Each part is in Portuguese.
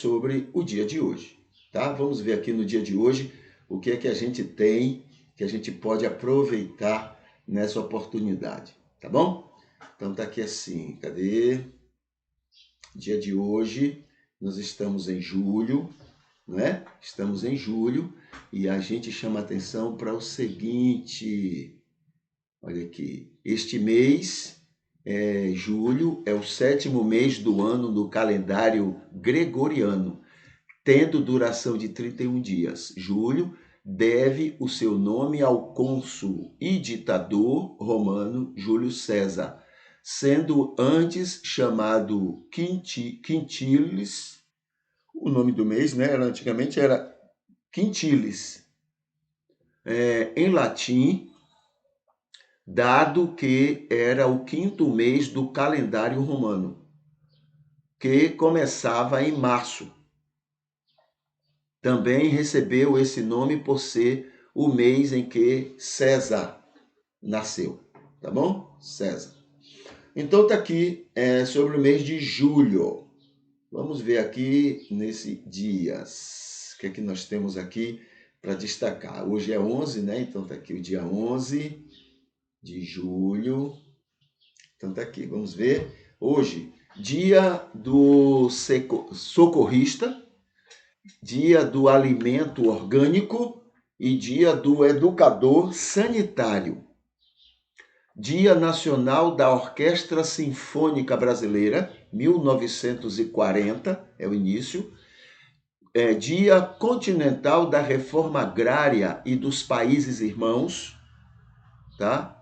sobre o dia de hoje, tá? Vamos ver aqui no dia de hoje o que é que a gente tem, que a gente pode aproveitar nessa oportunidade, tá bom? Então tá aqui assim, cadê? Dia de hoje, nós estamos em julho, né? Estamos em julho e a gente chama atenção para o seguinte, olha aqui, este mês, julho, é o 7º mês do ano no calendário gregoriano, tendo duração de 31 dias. Julho deve o seu nome ao cônsul e ditador romano Júlio César, sendo antes chamado Quintilis. O nome do mês, né, antigamente era Quintilis, em latim, dado que era o 5º mês do calendário romano, que começava em março. Também recebeu esse nome por ser o mês em que César nasceu, tá bom? César. Então tá aqui sobre o mês de julho. Vamos ver aqui nesse dias. O que é que nós temos aqui para destacar? Hoje é 11, né? Então tá aqui o dia 11 de julho. Então tá aqui, vamos ver. Hoje, dia do socorrista, dia do alimento orgânico e dia do educador sanitário. Dia Nacional da Orquestra Sinfônica Brasileira, 1940, é o início. Dia Continental da Reforma Agrária e dos Países Irmãos, tá?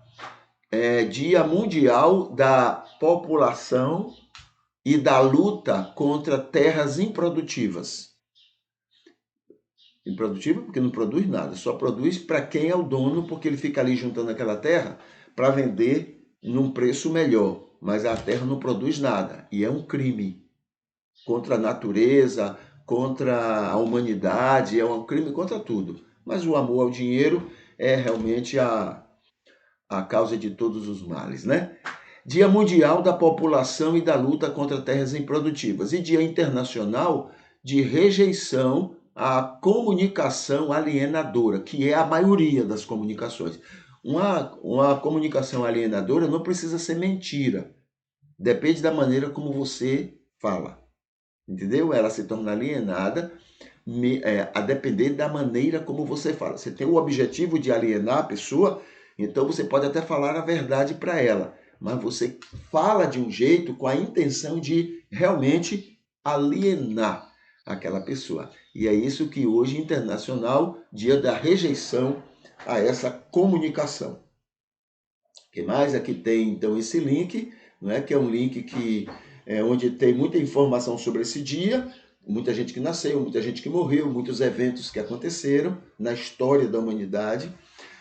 Dia Mundial da População e da Luta contra Terras Improdutivas. Improdutiva porque não produz nada, só produz para quem é o dono, porque ele fica ali juntando aquela terra para vender num preço melhor, mas a terra não produz nada e é um crime contra a natureza, contra a humanidade, é um crime contra tudo. Mas o amor ao dinheiro é realmente a causa de todos os males, né? Dia Mundial da População e da Luta contra Terras Improdutivas e Dia Internacional de Rejeição à Comunicação Alienadora, que é a maioria das comunicações. Uma comunicação alienadora não precisa ser mentira, depende da maneira como você fala, entendeu? Ela se torna alienada a depender da maneira como você fala. Você tem o objetivo de alienar a pessoa, então você pode até falar a verdade para ela, mas você fala de um jeito com a intenção de realmente alienar aquela pessoa. E é isso que hoje, internacional, dia da rejeição a essa comunicação. O que mais? Aqui tem, então, esse link, não é? Que é um link onde tem muita informação sobre esse dia, muita gente que nasceu, muita gente que morreu, muitos eventos que aconteceram na história da humanidade.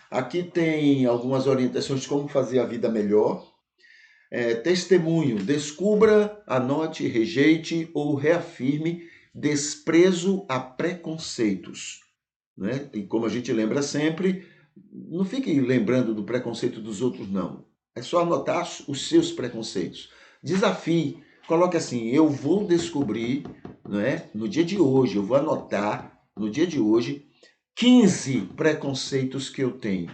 Aqui tem algumas orientações de como fazer a vida melhor. Testemunho: descubra, anote, rejeite ou reafirme desprezo a preconceitos, né? E como a gente lembra sempre, não fique lembrando do preconceito dos outros, não. É só anotar os seus preconceitos. Desafie, coloque assim: eu vou descobrir, né, no dia de hoje, eu vou anotar no dia de hoje 15 preconceitos que eu tenho.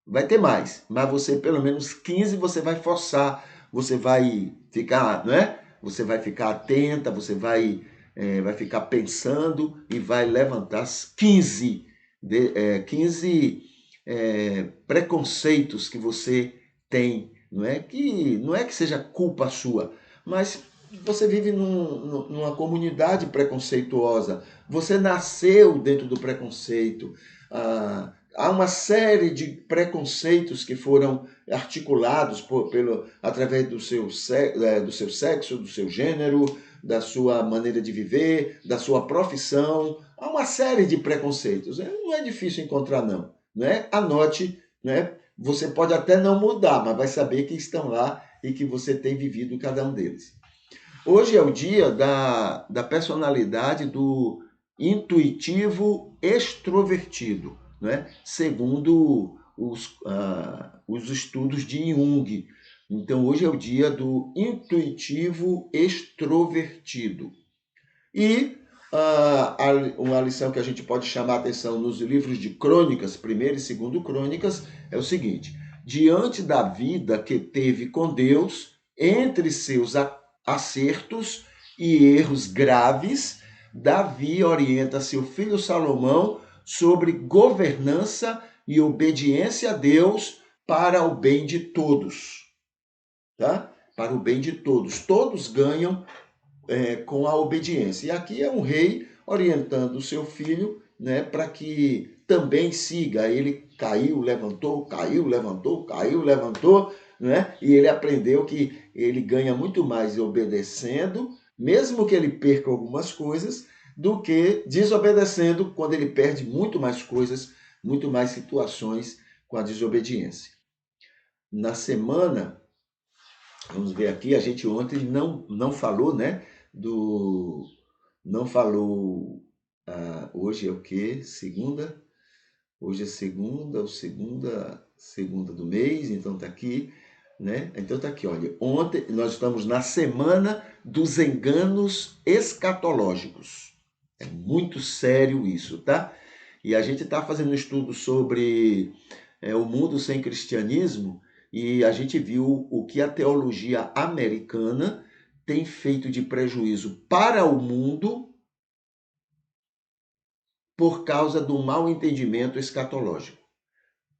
Vai ter mais, mas você, pelo menos 15, você vai forçar, você vai ficar, né? Você vai ficar atenta, você vai ficar pensando e vai levantar 15 preconceitos que você tem, não é que seja culpa sua, mas você vive numa comunidade preconceituosa, você nasceu dentro do preconceito, há uma série de preconceitos que foram articulados através do seu sexo, do seu gênero, da sua maneira de viver, da sua profissão. Há uma série de preconceitos. Não é difícil encontrar, não. Né? Anote, né? Você pode até não mudar, mas vai saber que estão lá e que você tem vivido cada um deles. Hoje é o dia da personalidade do intuitivo extrovertido, né? Segundo os estudos de Jung. Então, hoje é o dia do intuitivo extrovertido. E Uma lição que a gente pode chamar a atenção nos livros de Crônicas, 1º e 2º Crônicas, é o seguinte: diante da vida que teve com Deus, entre seus acertos e erros graves, Davi orienta seu filho Salomão sobre governança e obediência a Deus para o bem de todos. Tá? Para o bem de todos. Todos ganham com a obediência. E aqui é um rei orientando o seu filho, né, para que também siga. Ele caiu, levantou, caiu, levantou, caiu, levantou, né? E ele aprendeu que ele ganha muito mais obedecendo, mesmo que ele perca algumas coisas, do que desobedecendo, quando ele perde muito mais coisas, muito mais situações com a desobediência. Na semana, vamos ver aqui, a gente ontem não falou, né? Não falou. Hoje é o quê? Segunda? Hoje é segunda, ou segunda do mês, então tá aqui, né? Então tá aqui, olha. Ontem nós estamos na semana dos enganos escatológicos. É muito sério isso, tá? E a gente está fazendo um estudo sobre o mundo sem cristianismo e a gente viu o que a teologia americana tem feito de prejuízo para o mundo por causa do mau entendimento escatológico.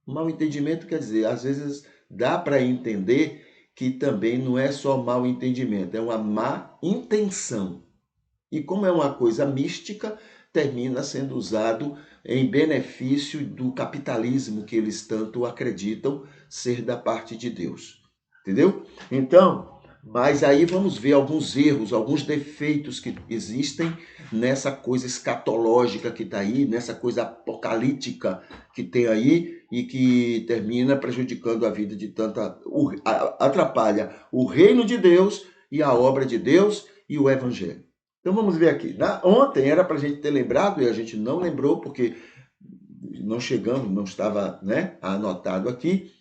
O mau entendimento quer dizer, às vezes dá para entender que também não é só mau entendimento, é uma má intenção. E como é uma coisa mística, termina sendo usado em benefício do capitalismo que eles tanto acreditam ser da parte de Deus. Entendeu? Então, mas aí vamos ver alguns erros, alguns defeitos que existem nessa coisa escatológica que está aí, nessa coisa apocalíptica que tem aí e que termina prejudicando a vida de tanta... atrapalha o reino de Deus e a obra de Deus e o evangelho. Então vamos ver aqui. Ontem era para a gente ter lembrado e a gente não lembrou porque não chegamos, não estava, né, anotado aqui.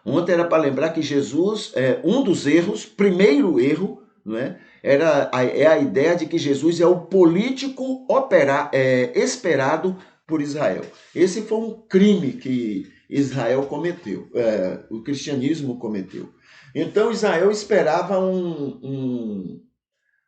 Ontem era para lembrar que Jesus, um dos erros, primeiro erro, né, é a ideia de que Jesus é o político esperado por Israel. Esse foi um crime que Israel cometeu, o cristianismo cometeu. Então Israel esperava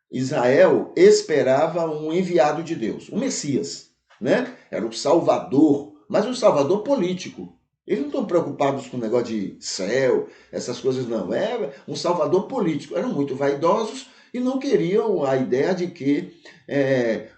Israel esperava um enviado de Deus, um Messias, né? Era o Salvador, mas um Salvador político. Eles não estão preocupados com o negócio de céu, essas coisas não. É um Salvador político. Eram muito vaidosos e não queriam a ideia de que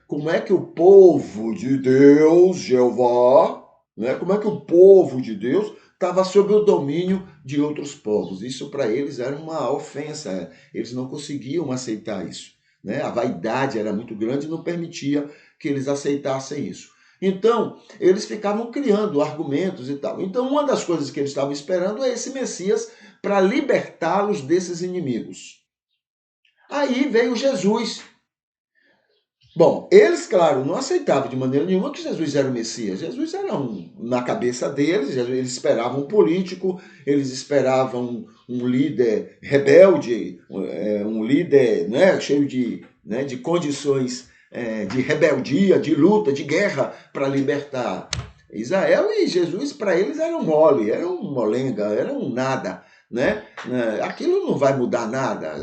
como é que o povo de Deus, Jeová, né? Como é que o povo de Deus estava sob o domínio de outros povos. Isso para eles era uma ofensa. Eles não conseguiam aceitar isso. Né? A vaidade era muito grande e não permitia que eles aceitassem isso. Então, eles ficavam criando argumentos e tal. Então, uma das coisas que eles estavam esperando é esse Messias para libertá-los desses inimigos. Aí veio Jesus. Bom, eles, claro, não aceitavam de maneira nenhuma que Jesus era o Messias. Jesus era na cabeça deles, eles esperavam um político, eles esperavam um líder rebelde, um líder, né, cheio de condições de rebeldia, de luta, de guerra para libertar Israel. E Jesus, para eles, era um mole, era um molenga, era um nada. Né? Aquilo não vai mudar nada.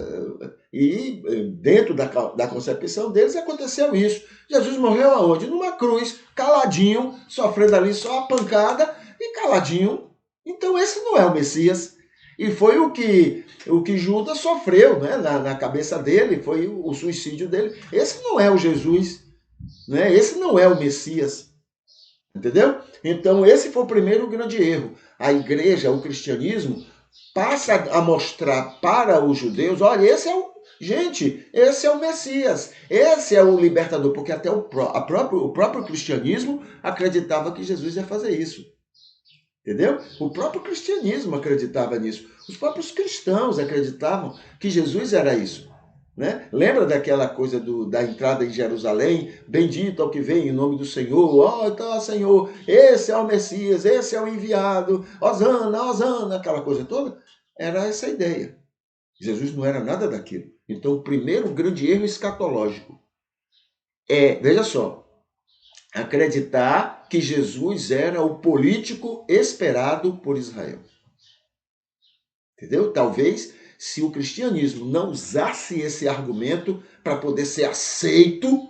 E dentro da concepção deles aconteceu isso. Jesus morreu aonde? Numa cruz, caladinho, sofrendo ali só a pancada e caladinho. Então esse não é o Messias. E foi o que Judas sofreu, né? na cabeça dele, foi o suicídio dele. Esse não é o Jesus, né? Esse não é o Messias. Entendeu? Então esse foi o primeiro grande erro. A igreja, o cristianismo, passa a mostrar para os judeus, olha, esse é o Messias, esse é o libertador, porque até o próprio cristianismo acreditava que Jesus ia fazer isso. Entendeu? O próprio cristianismo acreditava nisso. Os próprios cristãos acreditavam que Jesus era isso. Né? Lembra daquela coisa da entrada em Jerusalém? Bendito é o que vem em nome do Senhor. Então, Senhor, esse é o Messias, esse é o enviado. Hosana, Hosana, aquela coisa toda. Era essa a ideia. Jesus não era nada daquilo. Então, o primeiro grande erro escatológico. veja só, acreditar que Jesus era o político esperado por Israel. Entendeu? Talvez, se o cristianismo não usasse esse argumento para poder ser aceito,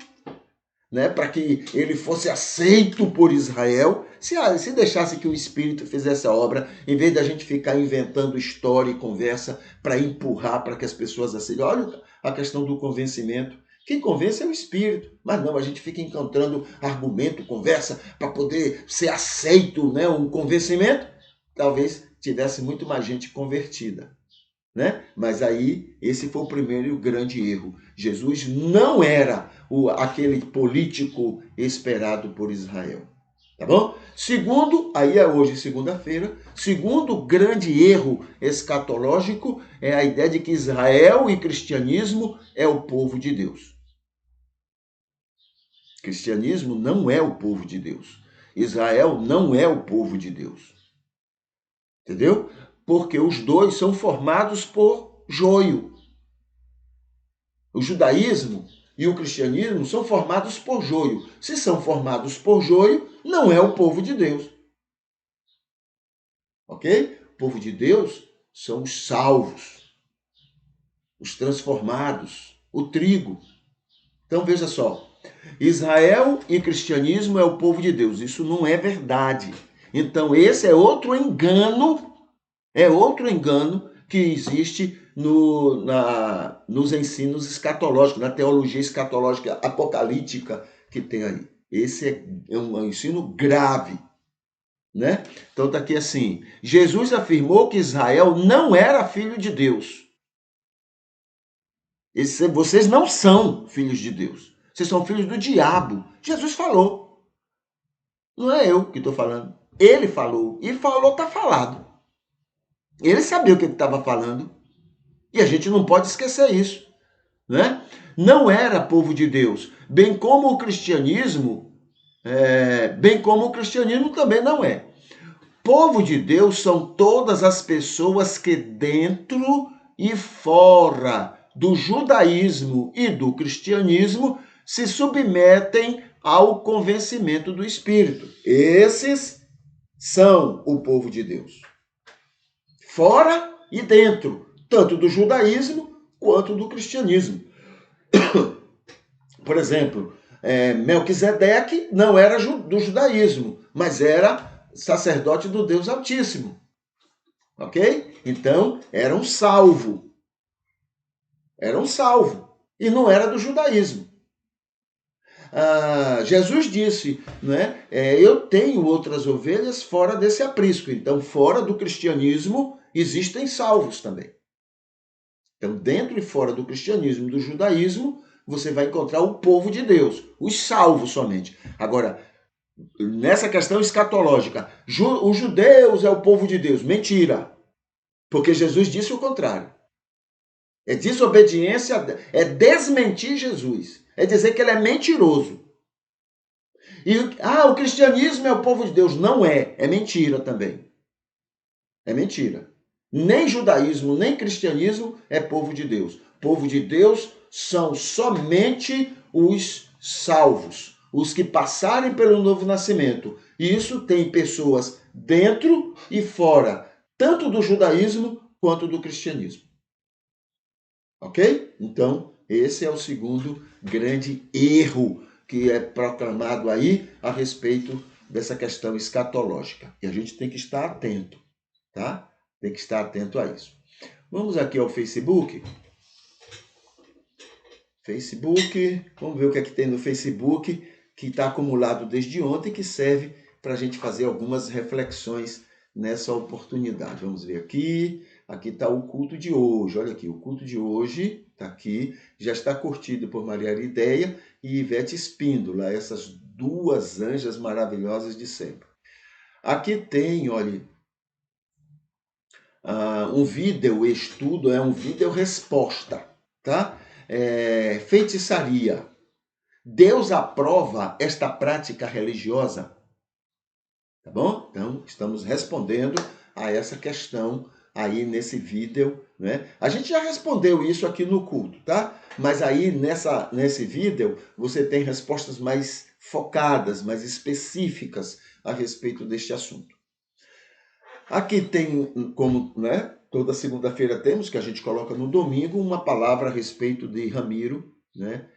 né, para que ele fosse aceito por Israel, se deixasse que o Espírito fizesse a obra, em vez da gente ficar inventando história e conversa para empurrar para que as pessoas aceitem. Olha a questão do convencimento. Quem convence é o Espírito, mas não, a gente fica encontrando argumento, conversa, para poder ser aceito, né, um convencimento. Talvez tivesse muito mais gente convertida. Né? Mas aí, esse foi o primeiro e o grande erro. Jesus não era aquele político esperado por Israel. Tá bom? Segundo, aí é hoje segunda-feira, segundo grande erro escatológico é a ideia de que Israel e cristianismo é o povo de Deus. Cristianismo não é o povo de Deus. Israel não é o povo de Deus. Entendeu? Porque os dois são formados por joio. O judaísmo e o cristianismo são formados por joio. Se são formados por joio, não é o povo de Deus. Ok? O povo de Deus são os salvos, os transformados, o trigo. Então veja só, Israel e cristianismo é o povo de Deus. Isso não é verdade. Então esse é outro engano, que existe nos ensinos escatológicos, na teologia escatológica apocalíptica que tem aí. Esse é um ensino grave. Né? Então está aqui assim, Jesus afirmou que Israel não era filho de Deus. Vocês não são filhos de Deus. Vocês são filhos do diabo. Jesus falou. Não é eu que estou falando. Ele falou. E falou, está falado. Ele sabia o que ele estava falando. E a gente não pode esquecer isso. Né? Não era povo de Deus. Bem como o cristianismo também não é. Povo de Deus são todas as pessoas que dentro e fora do judaísmo e do cristianismo se submetem ao convencimento do Espírito. Esses são o povo de Deus. Fora e dentro, tanto do judaísmo quanto do cristianismo. Por exemplo, Melquisedeque não era do judaísmo, mas era sacerdote do Deus Altíssimo. Ok? Então, era um salvo. Era um salvo. E não era do judaísmo. Jesus disse, né, eu tenho outras ovelhas fora desse aprisco. Então, fora do cristianismo, existem salvos também. Então, dentro e fora do cristianismo e do judaísmo, você vai encontrar o povo de Deus, os salvos somente. Agora, nessa questão escatológica, os judeus é o povo de Deus. Mentira. Porque Jesus disse o contrário. É desobediência, é desmentir Jesus. É dizer que ele é mentiroso. E o cristianismo é o povo de Deus. Não é. É mentira também. É mentira. Nem judaísmo, nem cristianismo é povo de Deus. Povo de Deus são somente os salvos, os que passarem pelo novo nascimento. E isso tem pessoas dentro e fora, tanto do judaísmo quanto do cristianismo. Ok? Então, esse é o segundo grande erro que é proclamado aí a respeito dessa questão escatológica. E a gente tem que estar atento, tá? Tem que estar atento a isso. Vamos aqui ao Facebook. Vamos ver o que é que tem no Facebook, que está acumulado desde ontem, que serve para a gente fazer algumas reflexões nessa oportunidade. Vamos ver aqui. Aqui está o culto de hoje. Olha aqui, o culto de hoje está aqui. Já está curtido por Maria Arideia e Ivete Espíndola, essas duas anjas maravilhosas de sempre. Aqui tem, olha, um vídeo estudo, um vídeo resposta, tá? Feitiçaria. Deus aprova esta prática religiosa? Tá bom? Então, estamos respondendo a essa questão aí nesse vídeo, né? A gente já respondeu isso aqui no culto, tá? Mas aí nesse vídeo você tem respostas mais focadas, mais específicas a respeito deste assunto. Aqui tem, como, né? Toda segunda-feira temos, que a gente coloca no domingo, uma palavra a respeito de Ramiro, né?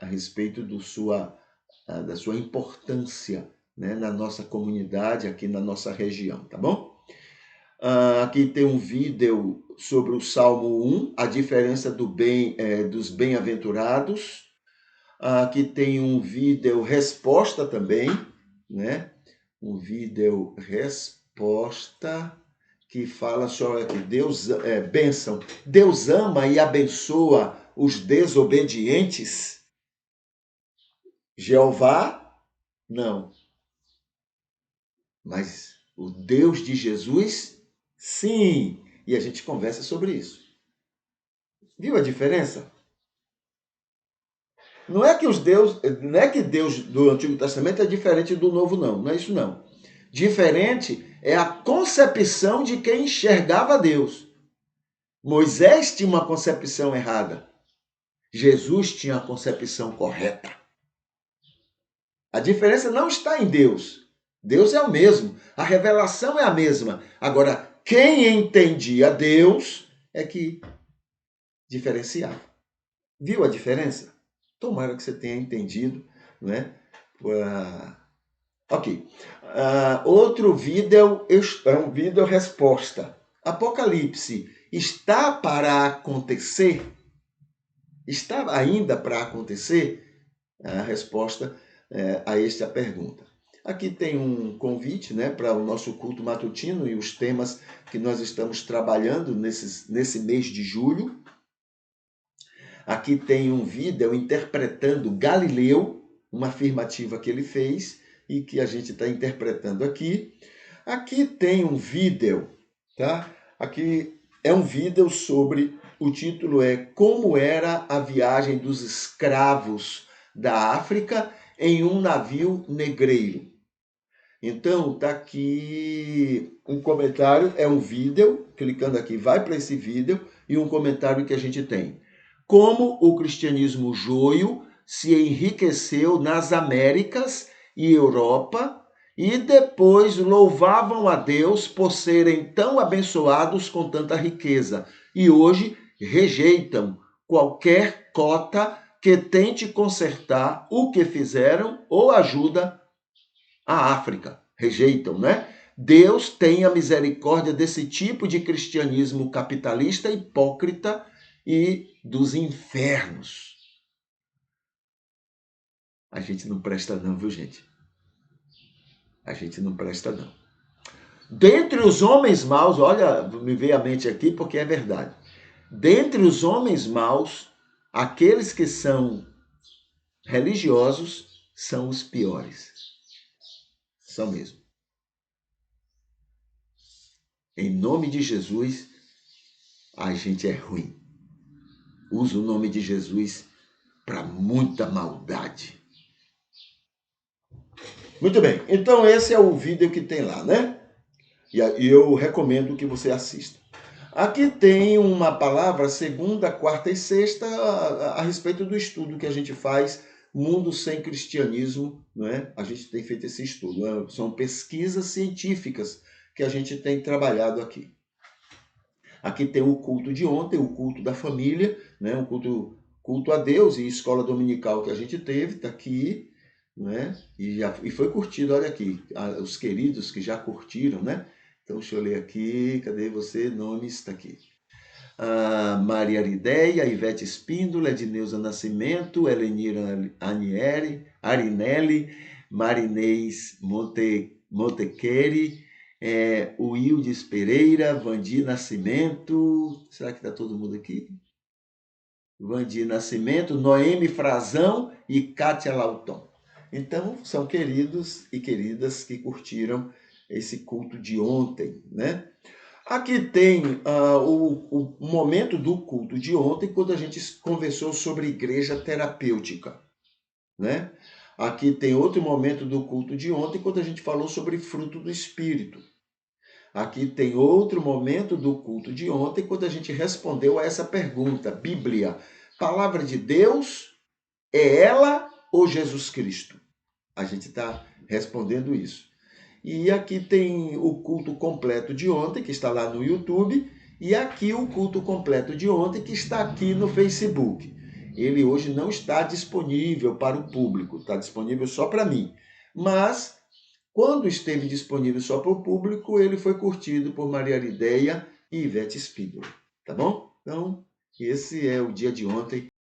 A respeito da sua importância, né? Na nossa comunidade, aqui na nossa região, tá bom? Aqui tem um vídeo sobre o Salmo 1, a diferença dos bem-aventurados. Aqui tem um vídeo resposta também, né? Um vídeo resposta que fala sobre aqui, bênção. Deus ama e abençoa os desobedientes? Jeová, não. Mas o Deus de Jesus, sim. E a gente conversa sobre isso. Viu a diferença? Não é que Deus do Antigo Testamento é diferente do Novo, não. Não é isso, não. Diferente é a concepção de quem enxergava Deus. Moisés tinha uma concepção errada. Jesus tinha a concepção correta. A diferença não está em Deus. Deus é o mesmo. A revelação é a mesma. Agora, quem entendia Deus é que diferenciava. Viu a diferença? Tomara que você tenha entendido, né? Ok. Outro vídeo é um vídeo resposta. Apocalipse está para acontecer? Está ainda para acontecer? A resposta a esta pergunta. Aqui tem um convite, né, para o nosso culto matutino e os temas que nós estamos trabalhando nesse mês de julho. Aqui tem um vídeo interpretando Galileu, uma afirmativa que ele fez e que a gente está interpretando aqui. Aqui tem um vídeo, tá? Aqui é um vídeo sobre, o título é Como era a viagem dos escravos da África em um navio negreiro. Então, tá aqui um comentário, é um vídeo, clicando aqui, vai para esse vídeo, e um comentário que a gente tem. Como o cristianismo joio se enriqueceu nas Américas e Europa, e depois louvavam a Deus por serem tão abençoados com tanta riqueza, e hoje rejeitam qualquer cota que tente consertar o que fizeram ou ajuda a África. Rejeitam, né? Deus tenha misericórdia desse tipo de cristianismo capitalista, hipócrita e dos infernos. A gente não presta não, viu, gente? A gente não presta não. Dentre os homens maus, olha, me veio à mente aqui porque é verdade. Dentre os homens maus, aqueles que são religiosos são os piores. São mesmo. Em nome de Jesus, a gente é ruim. Usa o nome de Jesus para muita maldade. Muito bem, então esse é o vídeo que tem lá, né? E eu recomendo que você assista. Aqui tem uma palavra, segunda, quarta e sexta, a respeito do estudo que a gente faz, Mundo Sem Cristianismo, né? A gente tem feito esse estudo, né? São pesquisas científicas que a gente tem trabalhado aqui. Aqui tem o culto de ontem, o culto da família, né? Um culto a Deus e escola dominical que a gente teve, está aqui, né? E foi curtido, olha aqui, os queridos que já curtiram, né? Então, deixa eu ler aqui, cadê você? Nomes, está aqui. Maria Arideia, Ivete Espíndola, Edneuza Nascimento, Elenira Arinelli, Marinês Montequeri, Wildes Pereira, Vandi Nascimento, será que está todo mundo aqui? Vandi Nascimento, Noemi Frazão e Kátia Lauton. Então, são queridos e queridas que curtiram esse culto de ontem, né? Aqui tem o momento do culto de ontem, quando a gente conversou sobre igreja terapêutica, né? Aqui tem outro momento do culto de ontem, quando a gente falou sobre fruto do Espírito. Aqui tem outro momento do culto de ontem, quando a gente respondeu a essa pergunta. Bíblia, palavra de Deus, é ela ou Jesus Cristo? A gente está respondendo isso. E aqui tem o culto completo de ontem, que está lá no YouTube, e aqui o culto completo de ontem, que está aqui no Facebook. Ele hoje não está disponível para o público, está disponível só para mim. Mas, quando esteve disponível só para o público, ele foi curtido por Maria Lideia e Ivete Spídola. Tá bom? Então, esse é o dia de ontem.